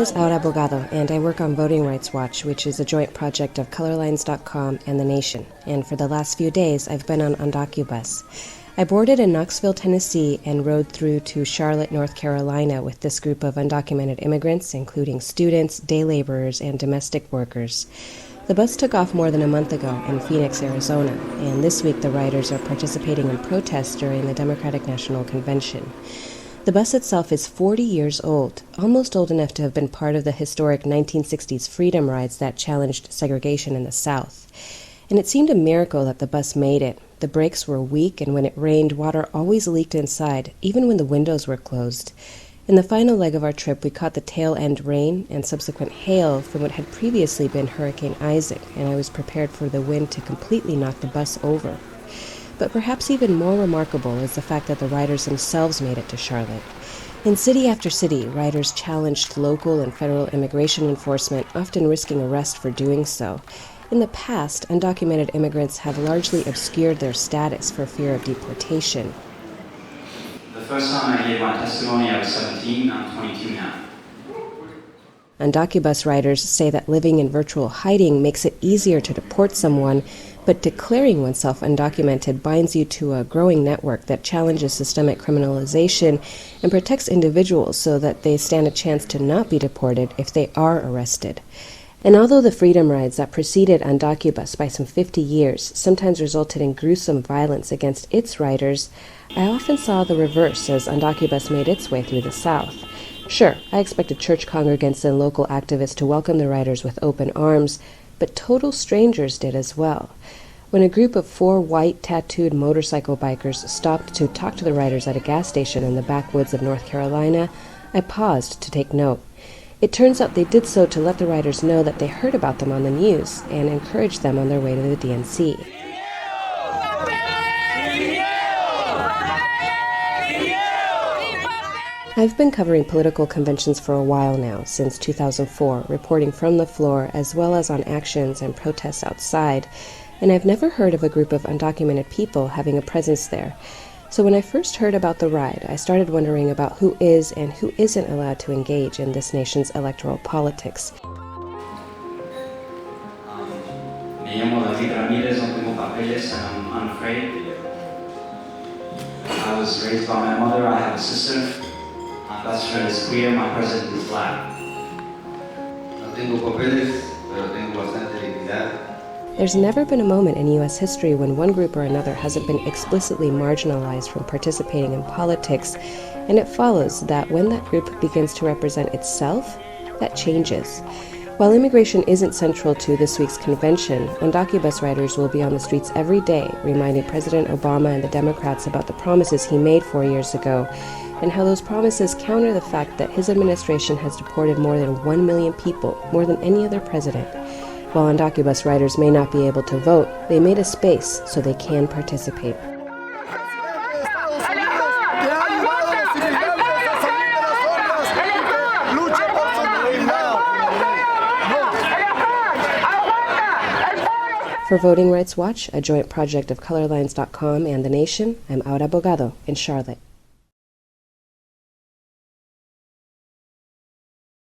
is Aura Bogado, and I work on Voting Rights Watch, which is a joint project of ColorLines.com and The Nation. And for the last few days, I've been on UndocuBus. I boarded in Knoxville, Tennessee, and rode through to Charlotte, North Carolina with this group of undocumented immigrants, including students, day laborers, and domestic workers. The bus took off more than a month ago in Phoenix, Arizona, and this week the riders are participating in protests during the Democratic National Convention. The bus itself is 40 years old, almost old enough to have been part of the historic 1960s freedom rides that challenged segregation in the South. And it seemed a miracle that the bus made it. The brakes were weak, and when it rained, water always leaked inside, even when the windows were closed. In the final leg of our trip, we caught the tail-end rain and subsequent hail from what had previously been Hurricane Isaac, and I was prepared for the wind to completely knock the bus over. But perhaps even more remarkable is the fact that the riders themselves made it to Charlotte. In city after city, riders challenged local and federal immigration enforcement, often risking arrest for doing so. In the past, undocumented immigrants have largely obscured their status for fear of deportation. The first time I gave my testimony, I was 17. I'm 22 now. UndocuBus riders say that living in virtual hiding makes it easier to deport someone, but declaring oneself undocumented binds you to a growing network that challenges systemic criminalization and protects individuals so that they stand a chance to not be deported if they are arrested. And although the freedom rides that preceded UndocuBus by some 50 years sometimes resulted in gruesome violence against its riders, I often saw the reverse as UndocuBus made its way through the South. Sure, I expected church congregants and local activists to welcome the riders with open arms, but total strangers did as well. When a group of 4 white tattooed motorcycle bikers stopped to talk to the riders at a gas station in the backwoods of North Carolina, I paused to take note. It turns out they did so to let the riders know that they heard about them on the news and encourage them on their way to the DNC. I've been covering political conventions for a while now, since 2004, reporting from the floor as well as on actions and protests outside, and I've never heard of a group of undocumented people having a presence there. So when I first heard about the ride, I started wondering about who is and who isn't allowed to engage in this nation's electoral politics. Me llamo David Ramirez, no tengo papeles, and I'm unafraid. I was raised by my mother, I have a sister. My best friend is queer, my president is black. No tengo papeles, pero tengo bastante dignidad. There's never been a moment in U.S. history when one group or another hasn't been explicitly marginalized from participating in politics, and it follows that when that group begins to represent itself, that changes. While immigration isn't central to this week's convention, UndocuBus riders will be on the streets every day, reminding President Obama and the Democrats about the promises he made 4 years ago, and how those promises counter the fact that his administration has deported more than 1 million people, more than any other president. While UndocuBus riders may not be able to vote, they made a space so they can participate. For Voting Rights Watch, a joint project of ColorLines.com and The Nation, I'm Aura Bogado in Charlotte.